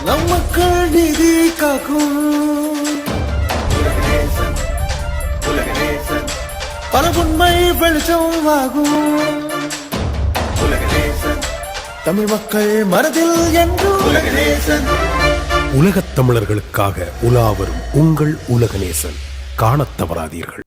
நம் மக்கள் நீதி காக்கும் பல உண்மை வெளிச்சம் ஆகும் தமிழ் மக்கள் மனதில் என்றும் உலகத் தமிழர்களுக்காக உலாவரும் உங்கள் உலகநேசன் காணத் தவறாதீர்கள்.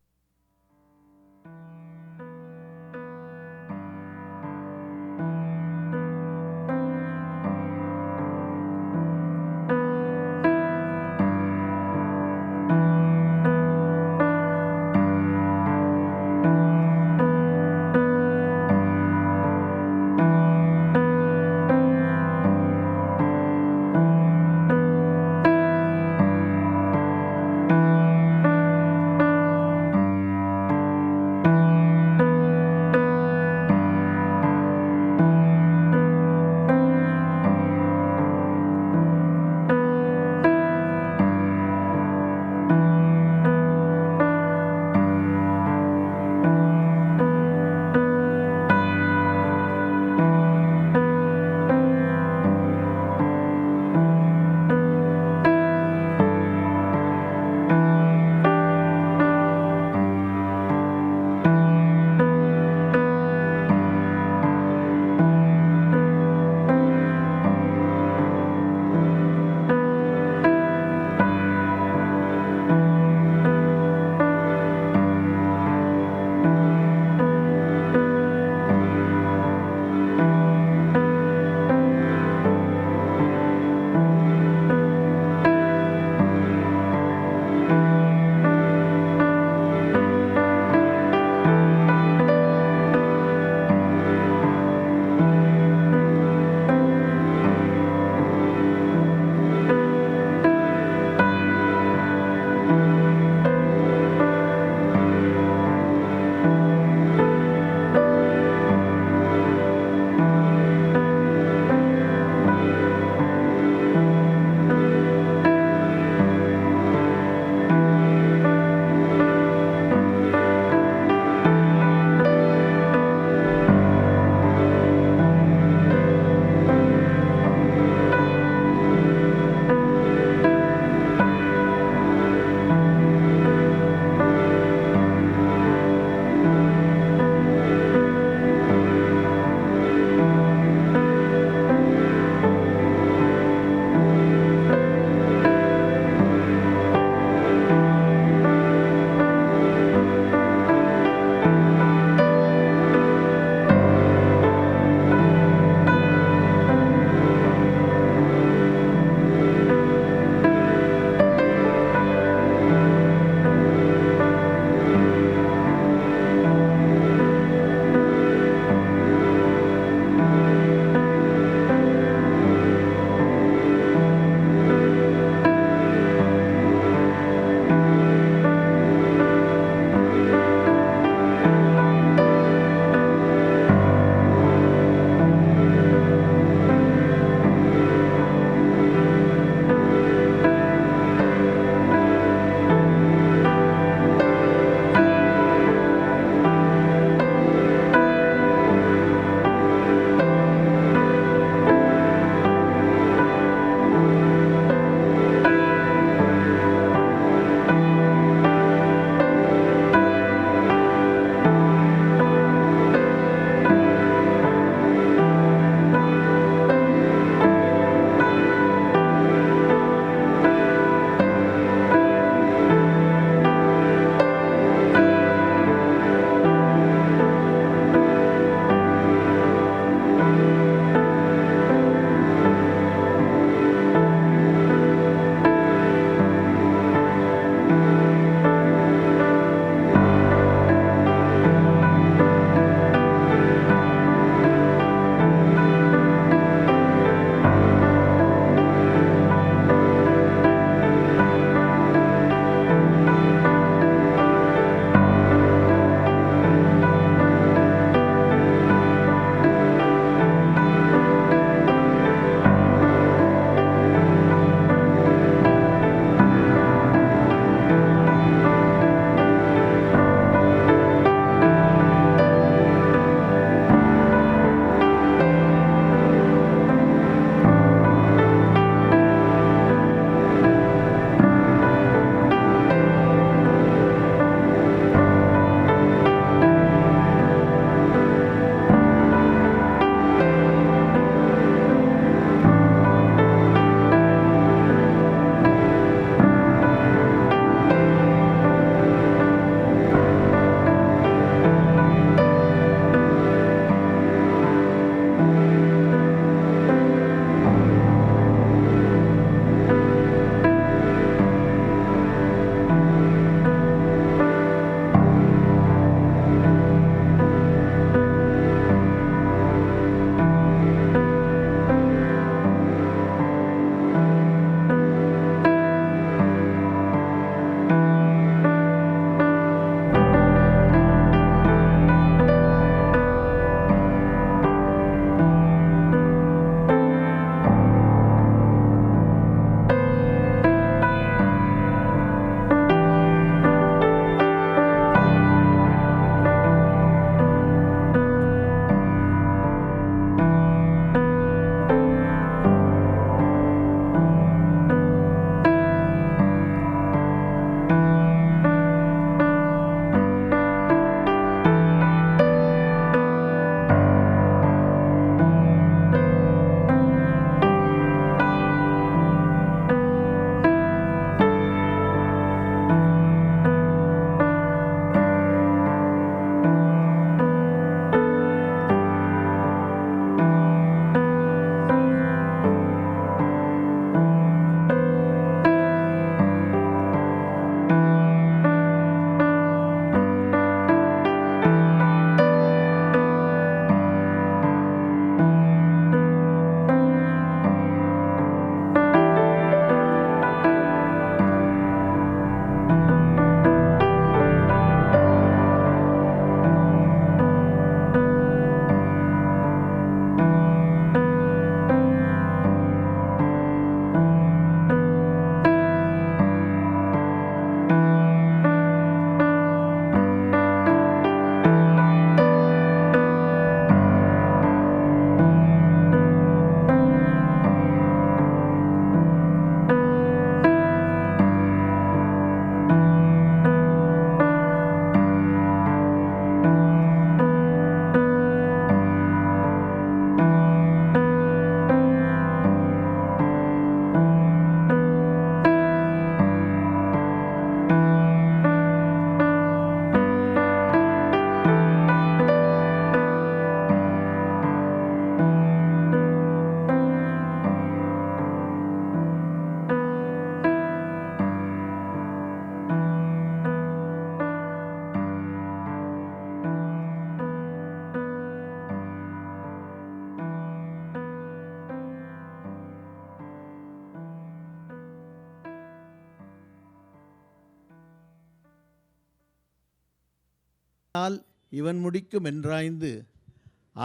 ஆனால் இவன் முடிக்கும் என்றாய்ந்து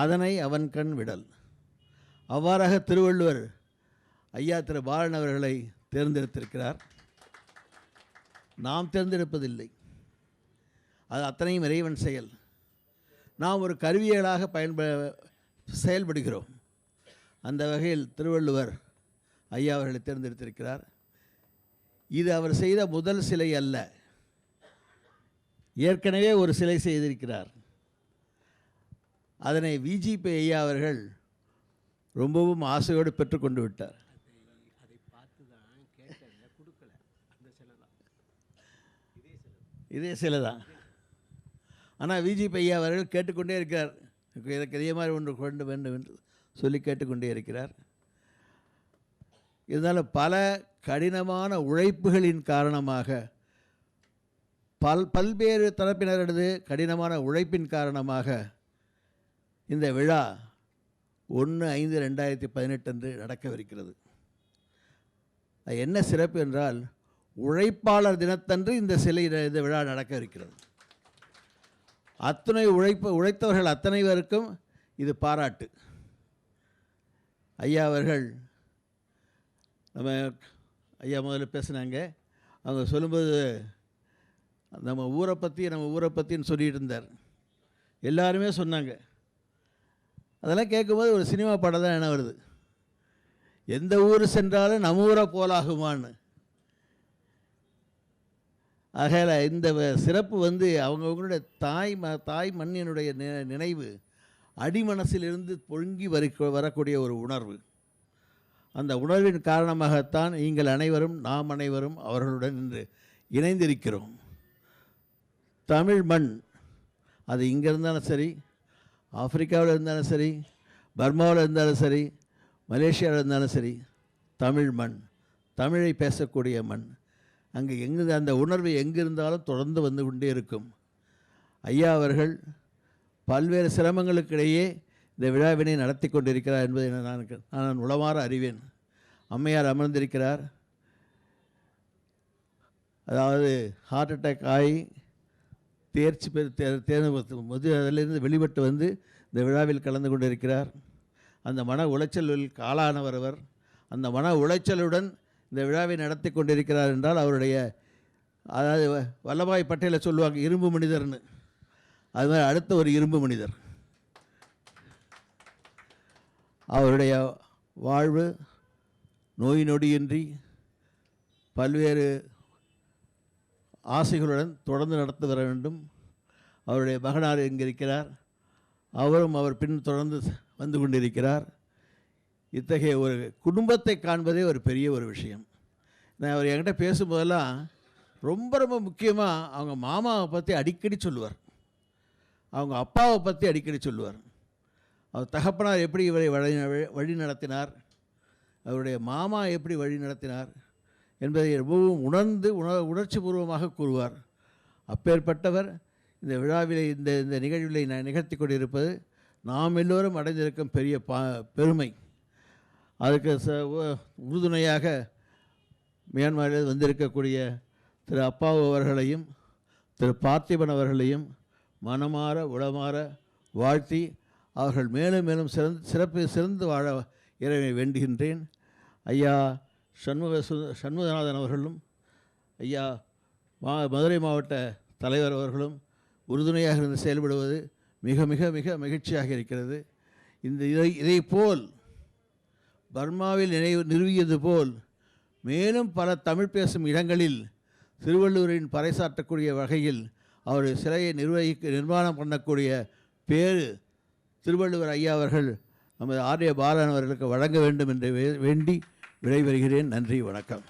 அதனை அவன் கண் விடல். அவ்வாறாக திருவள்ளுவர் ஐயா திரு பாலன் அவர்களை தேர்ந்தெடுத்திருக்கிறார். நாம் தேர்ந்தெடுப்பதில்லை, அது அத்தனையும் இறைவன் செயல். நாம் ஒரு கருவியலாக செயல்படுகிறோம். அந்த வகையில் திருவள்ளுவர் ஐயா அவர்களை தேர்ந்தெடுத்திருக்கிறார். இது அவர் செய்த முதல் சிலை அல்ல, ஏற்கனவே ஒரு சிலை செய்திருக்கிறார். அதனை விஜிபி ஐயா அவர்கள் ரொம்பவும் ஆசையோடு பெற்றுக்கொண்டு விட்டார். அதை பார்த்து தான் கேட்டேன், கொடுக்கல. அந்த சிலை தான், இதே சிலை தான். ஆனால் விஜிபி ஐயா அவர்கள் கேட்டுக்கொண்டே இருக்கிறார், இதற்கு இதே மாதிரி ஒன்று கொண்டு வேண்டும் என்று சொல்லி கேட்டுக்கொண்டே இருக்கிறார். இருந்தாலும் பல கடினமான உழைப்புகளின் காரணமாக, பல்வேறு தரப்பினரது கடினமான உழைப்பின் காரணமாக இந்த விழா 1/5/2018 அன்று நடக்கவிருக்கிறது. அது என்ன சிறப்பு என்றால், உழைப்பாளர் தினத்தன்று இந்த விழா நடக்கவிருக்கிறது. அத்தனை உழைத்தவர்கள் அத்தனை பேருக்கும் இது பாராட்டு. ஐயா அவர்கள், நம்ம ஐயா முதல்ல பேசுனாங்க, அவங்க சொல்லும்போது நம்ம ஊரை பற்றின்னு சொல்லிகிட்டு இருந்தார். எல்லாருமே சொன்னாங்க. அதெல்லாம் கேட்கும்போது ஒரு சினிமா படம் தான் என்ன வருது, எந்த ஊர் சென்றாலும் நம்ம ஊரை போலாகுமான்னு. ஆகையால் இந்த சிறப்பு அவங்கவுங்களுடைய தாய் மண்ணினுடைய நினைவு அடிமனசிலிருந்து பொங்கி வரக்கூடிய ஒரு உணர்வு. அந்த உணர்வின் காரணமாகத்தான் நீங்கள் அனைவரும், நாம் அனைவரும் அவர்களுடன் இன்று இணைந்திருக்கிறோம். தமிழ் மண், அது இங்கே இருந்தாலும் சரி, ஆப்பிரிக்காவில் இருந்தாலும் சரி, பர்மாவில் இருந்தாலும் சரி, மலேசியாவில் இருந்தாலும் சரி, தமிழ் மண், தமிழை பேசக்கூடிய மண். அங்கே அந்த உணர்வு எங்கே இருந்தாலும் தொடர்ந்து வந்து கொண்டே இருக்கும். ஐயா அவர்கள் பல்வேறு சிரமங்களுக்கிடையே இந்த விழாவினை நடத்தி கொண்டிருக்கிறார் என்பதை நான் உளமாற அறிவேன். அம்மையார் அமர்ந்திருக்கிறார். அதாவது ஹார்ட் அட்டாக் ஆகி அதிலிருந்து வெளிப்பட்டு இந்த விழாவில் கலந்து கொண்டிருக்கிறார். அந்த மன உளைச்சலில் ஆளானவர் அவர். அந்த மன உளைச்சலுடன் இந்த விழாவை நடத்தி கொண்டிருக்கிறார் என்றால் அவருடைய, அதாவது வல்லபாய் பட்டேலை சொல்லுவாங்க இரும்பு மனிதர்னு, அது மாதிரி அடுத்த ஒரு இரும்பு மனிதர். அவருடைய வாழ்வு நோய் நொடியின்றி பல்வேறு ஆசைகளுடன் தொடர்ந்து நடத்தி வர வேண்டும். அவருடைய மகனார் இங்கே இருக்கிறார், அவரும் அவர் பின் தொடர்ந்து வந்து கொண்டிருக்கிறார். இத்தகைய ஒரு குடும்பத்தை காண்பதே ஒரு பெரிய ஒரு விஷயம். நான் அவர் என்கிட்ட பேசும்போதெல்லாம் ரொம்ப ரொம்ப முக்கியமாக அவங்க மாமாவை பற்றி அடிக்கடி சொல்லுவார், அவங்க அப்பாவை பற்றி அடிக்கடி சொல்லுவார். அவர் தகப்பனார் எப்படி இவரை வழி நடத்தினார், அவருடைய மாமா எப்படி வழி நடத்தினார் என்பதை ரொம்பவும் உணர்ச்சி பூர்வமாக கூறுவார். அப்பேற்பட்டவர் இந்த விழாவிலே இந்த நிகழ்விலை நிகழ்த்தி கொண்டிருப்பது நாம் எல்லோரும் அடைந்திருக்கும் பெரிய பெருமை. அதுக்கு உறுதுணையாக மியான்மரில் வந்திருக்கக்கூடிய திரு அப்பாவு அவர்களையும் திரு பார்த்திபன் அவர்களையும் மனமாற உளமாற வாழ்த்தி அவர்கள் மேலும் மேலும் சிறந்து வாழ இறைவனை வேண்டுகின்றேன். ஐயா சண்முகநாதன் அவர்களும் ஐயா மதுரை மாவட்ட தலைவர் அவர்களும் உறுதுணையாக இருந்து செயல்படுவது மிக மிக மிக மகிழ்ச்சியாக இருக்கிறது. இதை போல் பர்மாவில் நிறுவியது போல் மேலும் பல தமிழ் பேசும் இடங்களில் திருவள்ளுவரின் பறைசாற்றக்கூடிய வகையில் அவர் சிலையை நிர்மாணம் பண்ணக்கூடிய பேரு திருவள்ளுவர் ஐயா அவர்கள் நமது ஆர்ய பாலன் அவர்களுக்கு வழங்க வேண்டும் என்று வேண்டி விடைபெறுகிறேன். நன்றி, வணக்கம்.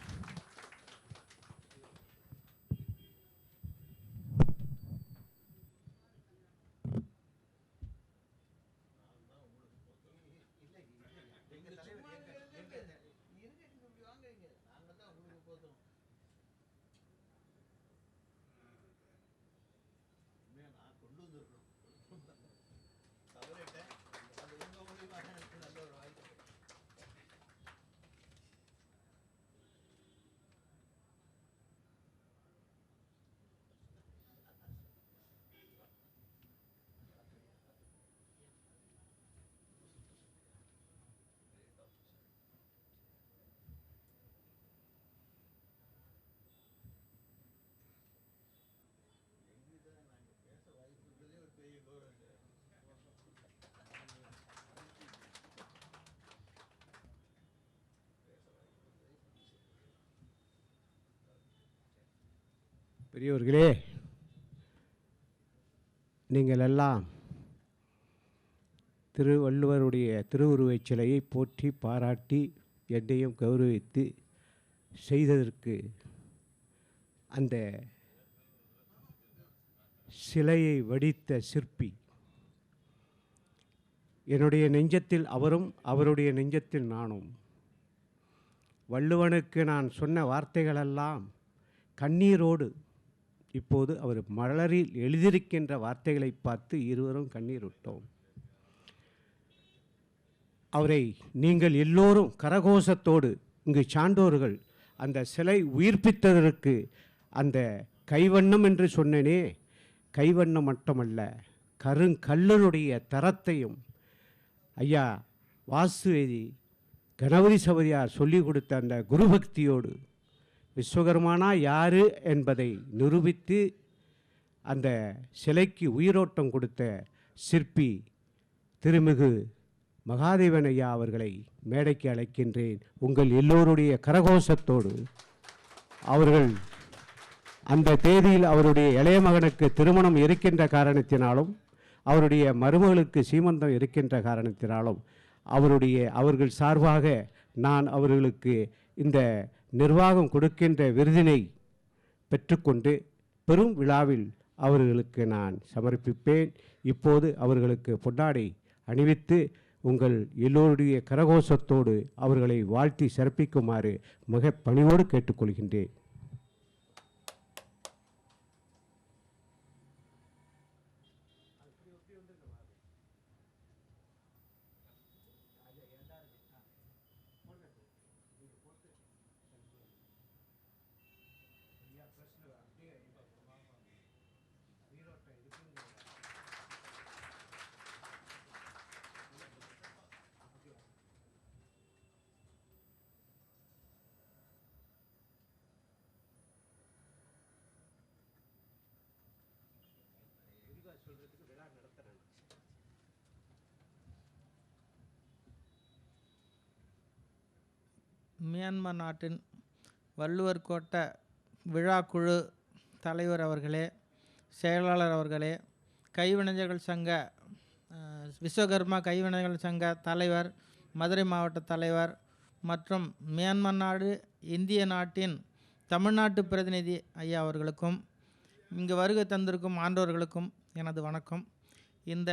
பெரியவர்களே, நீங்கள் எல்லாம் திருவள்ளுவருடைய திருவுருவச் சிலையை போற்றி பாராட்டி என்னையும் கௌரவித்து செய்ததற்கு அந்த சிலையை வடித்த சிற்பி என்னுடைய நெஞ்சத்தில் அவரும் அவருடைய நெஞ்சத்தில் நானும். வள்ளுவனுக்கு நான் சொன்ன வார்த்தைகளெல்லாம் கண்ணீரோடு இப்போது அவர் மலரில் எழுதியிருக்கின்ற வார்த்தைகளை பார்த்து இருவரும் கண்ணீர் விட்டோம். அவரை நீங்கள் எல்லோரும் கரகோஷத்தோடு இங்கு சான்றோர்கள் அந்த சிலை உயிர்ப்பித்ததற்கு அந்த கைவண்ணம் என்று சொன்னனே, கைவண்ணம் மட்டுமல்ல, கருங்கல்லுடைய தரத்தையும் ஐயா வாசுவேதி கணபதி சபதியார் சொல்லிக் கொடுத்த அந்த குருபக்தியோடு விஸ்வகர்மானா யார் என்பதை நிரூபித்து அந்த சிலைக்கு உயிரோட்டம் கொடுத்த சிற்பி திருமிகு மகாதேவன் ஐயா அவர்களை மேடைக்கு அழைக்கின்றேன். உங்கள் எல்லோருடைய கரகோஷத்தோடு அவர்கள் அந்த தேதியில் அவருடைய இளைய மகனுக்கு திருமணம் இருக்கின்ற காரணத்தினாலும் அவருடைய மருமகளுக்கு சீமந்தம் இருக்கின்ற காரணத்தினாலும் அவர்கள் சார்பாக நான் அவர்களுக்கு இந்த நிர்வாகம் கொடுக்கின்ற விருதினை பெற்றுக்கொண்டு பெரும் விழாவில் அவர்களுக்கு நான் சமர்ப்பிப்பேன். இப்போது அவர்களுக்கு பொன்னாடை அணிவித்து உங்கள் எல்லோருடைய கரகோஷத்தோடு அவர்களை வாழ்த்தி சிறப்பிக்குமாறு மிக பணிவோடு கேட்டுக்கொள்கின்றேன். மியான்மர் நாட்டின் வள்ளுவர் கோட்ட விழாக்குழு தலைவர் அவர்களே, செயலாளர் அவர்களே, கைவினைஞர்கள் சங்க விஸ்வகர்மா கைவினைஞர்கள் சங்க தலைவர், மதுரை மாவட்ட தலைவர் மற்றும் மியான்மர் நாடு இந்திய நாட்டின் தமிழ்நாட்டு பிரதிநிதி ஐயா அவர்களுக்கும் இங்கு வருகை தந்திருக்கும் ஆண்டோர்களுக்கும் எனது வணக்கம். இந்த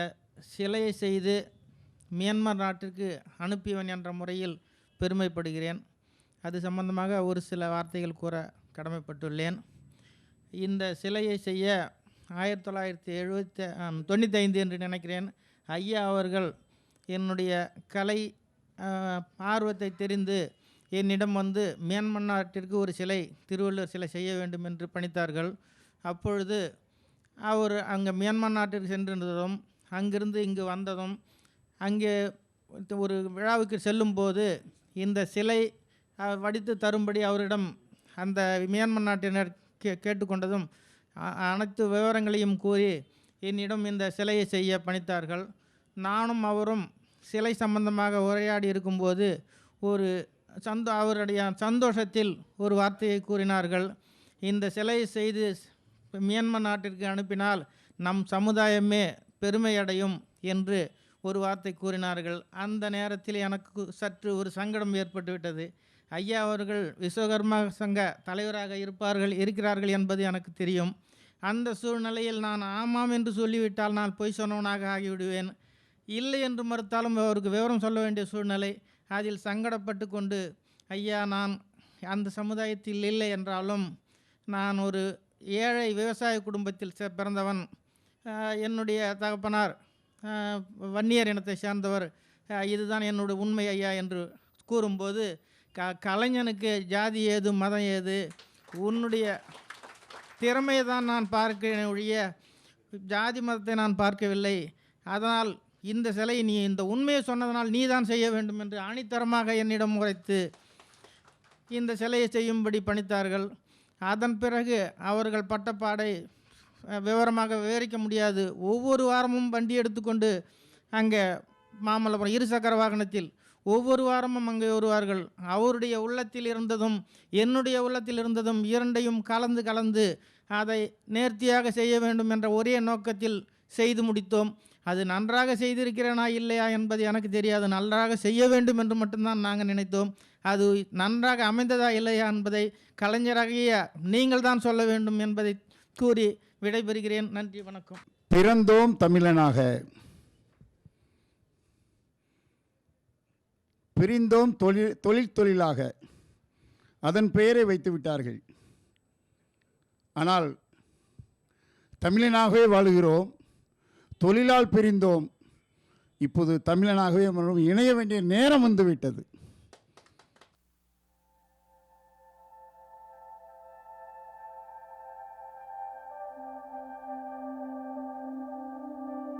சிலையை செய்து மியான்மர் நாட்டிற்கு அனுப்பியவன் என்ற முறையில் பெருமைப்படுகிறேன். அது சம்பந்தமாக ஒரு சில வார்த்தைகள் கூற கடமைப்பட்டுள்ளேன். இந்த சிலையை செய்ய 1995 என்று நினைக்கிறேன் ஐயா அவர்கள் என்னுடைய கலை ஆர்வத்தை தெரிந்து என்னிடம் வந்து மியான்மர் நாட்டிற்கு ஒரு சிலை, திருவள்ளுவர் சிலை செய்ய வேண்டும் என்று பணித்தார்கள். அப்பொழுது அவர் அங்கே மியான்மர் நாட்டிற்கு சென்றிருந்ததும் அங்கிருந்து இங்கு வந்ததும் அங்கே ஒரு விழாவுக்கு செல்லும்போது இந்த சிலை வடித்து தரும்படி அவரிடம் அந்த மியான்மர் நாட்டினர் கேட்டுக்கொண்டதும் அனைத்து விவரங்களையும் கூறி என்னிடம் இந்த சிலையை செய்ய பணித்தார்கள். நானும் அவரும் சிலை சம்பந்தமாக உரையாடி இருக்கும்போது அவருடைய சந்தோஷத்தில் ஒரு வார்த்தையை கூறினார்கள். இந்த சிலையை செய்து மியான்மர் நாட்டிற்கு அனுப்பினால் நம் சமுதாயமே பெருமையடையும் என்று ஒரு வார்த்தை கூறினார்கள். அந்த நேரத்தில் எனக்கு சற்று ஒரு சங்கடம் ஏற்பட்டுவிட்டது. ஐயா அவர்கள் விஸ்வகர்மா சங்க தலைவராக இருக்கிறார்கள் என்பது எனக்கு தெரியும். அந்த சூழ்நிலையில் நான் ஆமாம் என்று சொல்லிவிட்டால் நான் பொய் சொன்னவனாக ஆகிவிடுவேன். இல்லை என்று மறுத்தாலும் அவருக்கு விவரம் சொல்ல வேண்டிய சூழ்நிலை. அதில் சங்கடப்பட்டு கொண்டு ஐயா, நான் அந்த சமுதாயத்தில் இல்லை என்றாலும் நான் ஒரு ஏழை விவசாய குடும்பத்தில் பிறந்தவன். என்னுடைய தகப்பனார் வன்னியர் இனத்தை சேர்ந்தவர். இதுதான் என்னுடைய உண்மை ஐயா என்று கூறும்போது, கலைஞனுக்கு ஜாதி ஏது மதம் ஏது, உன்னுடைய திறமையை தான் நான் பார்க்கிறேன் ஒழிய ஜாதி மதத்தை நான் பார்க்கவில்லை. அதனால் இந்த சிலை நீ இந்த உண்மையை சொன்னதனால் நீ தான் செய்ய வேண்டும் என்று ஆணித்தரமாக என்னிடம் உரைத்து இந்த சிலையை செய்யும்படி பணித்தார்கள். அதன் பிறகு அவர்கள் பட்டப்பாடை விவரமாக விவரிக்க முடியாது. ஒவ்வொரு வாரமும் வண்டி எடுத்துக்கொண்டு அங்கே மாமல்லபுரம் இருசக்கர வாகனத்தில் ஒவ்வொரு வாரமும் அங்கே வருவார்கள். அவருடைய உள்ளத்தில் இருந்ததும் என்னுடைய உள்ளத்தில் இருந்ததும் இரண்டையும் கலந்து அதை நேர்த்தியாக செய்ய வேண்டும் என்ற ஒரே நோக்கத்தில் செய்து முடித்தோம். அது நன்றாக செய்திருக்கிறேனா இல்லையா என்பது எனக்கு தெரியாது. நன்றாக செய்ய வேண்டும் என்று மட்டும்தான் நாங்கள் நினைத்தோம். அது நன்றாக அமைந்ததா இல்லையா என்பதை கலைஞராகிய நீங்கள் தான் சொல்ல வேண்டும் என்பதை கூறி விடைபெறுகிறேன். நன்றி, வணக்கம். பிறந்தோம் தமிழனாக, பிரிந்தோம் தொழிலாக அதன் பெயரை வைத்து விட்டார்கள். ஆனால் தமிழனாகவே வாழுகிறோம், தொழிலால் பிரிந்தோம். இப்போது தமிழனாகவே இணைய வேண்டிய நேரம் வந்துவிட்டது.